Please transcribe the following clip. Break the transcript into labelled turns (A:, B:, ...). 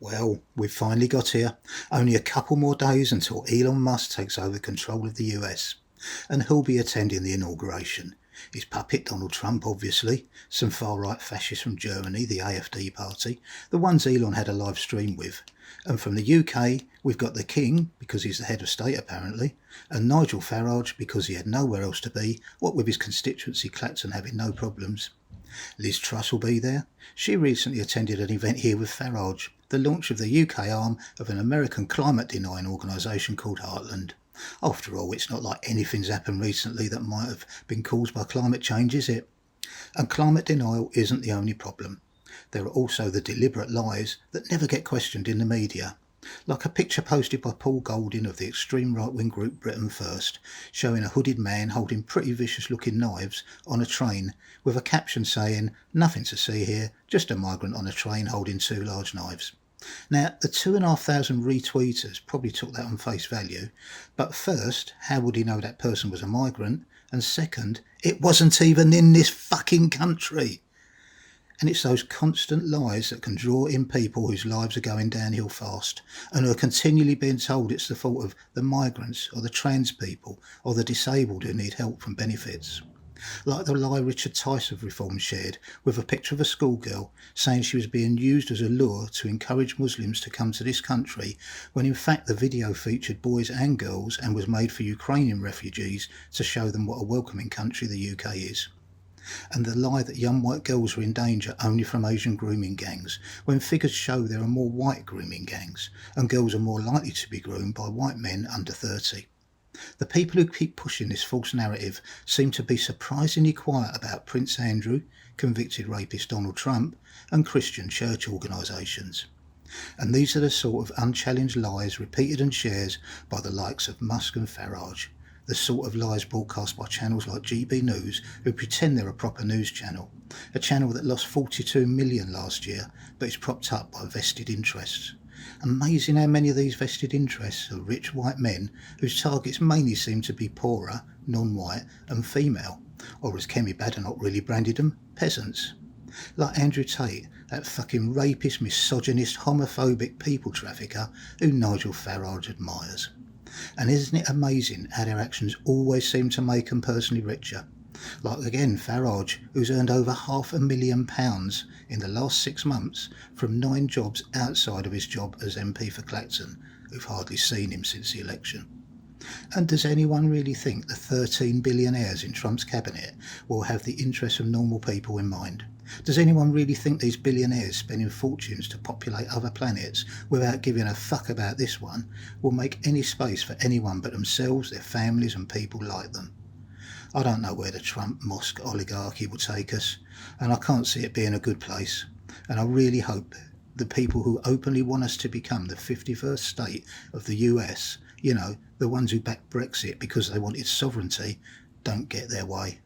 A: Well, we've finally got here. Only a couple more days until Elon Musk takes over control of the US. And who'll be attending the inauguration? His puppet Donald Trump, obviously, some far-right fascists from Germany, the AfD party, the ones Elon had a live stream with. And from the UK, we've got the King, because he's the head of state apparently, and Nigel Farage, because he had nowhere else to be, what with his constituency Clacton having no problems. Liz Truss will be there. She recently attended an event here with Farage, the launch of the UK arm of an American climate-denying organisation called Heartland. After all, it's not like anything's happened recently that might have been caused by climate change, is it? And climate denial isn't the only problem. There are also the deliberate lies that never get questioned in the media. Like a picture posted by Paul Golding of the extreme right-wing group Britain First, showing a hooded man holding pretty vicious-looking knives on a train, with a caption saying, "Nothing to see here, just a migrant on a train holding two large knives." Now, the 2,500 retweeters probably took that on face value, but first, how would he know that person was a migrant? And second, it wasn't even in this fucking country. And it's those constant lies that can draw in people whose lives are going downhill fast and who are continually being told it's the fault of the migrants or the trans people or the disabled who need help from benefits. Like the lie Richard Tice of Reform shared with a picture of a schoolgirl saying she was being used as a lure to encourage Muslims to come to this country, when in fact the video featured boys and girls and was made for Ukrainian refugees to show them what a welcoming country the UK is. And the lie that young white girls are in danger only from Asian grooming gangs, when figures show there are more white grooming gangs, and girls are more likely to be groomed by white men under 30. The people who keep pushing this false narrative seem to be surprisingly quiet about Prince Andrew, convicted rapist Donald Trump, and Christian church organisations. And these are the sort of unchallenged lies repeated and shared by the likes of Musk and Farage, the sort of lies broadcast by channels like GB News, who pretend they're a proper news channel, a channel that lost 42 million last year but is propped up by vested interests. Amazing how many of these vested interests are rich white men whose targets mainly seem to be poorer, non-white and female, or as Kemi Badenoch really branded them, peasants. Like Andrew Tate, that fucking rapist, misogynist, homophobic people trafficker who Nigel Farage admires. And isn't it amazing how their actions always seem to make them personally richer? Like again Farage, who's earned over £500,000 in the last 6 months from 9 jobs outside of his job as MP for Clacton, who've hardly seen him since the election. And does anyone really think the 13 billionaires in Trump's cabinet will have the interests of normal people in mind? Does anyone really think these billionaires spending fortunes to populate other planets without giving a fuck about this one will make any space for anyone but themselves, their families and people like them? I don't know where the Trump-Musk oligarchy will take us, and I can't see it being a good place. And I really hope the people who openly want us to become the 51st state of the US, the ones who backed Brexit because they wanted sovereignty, don't get their way.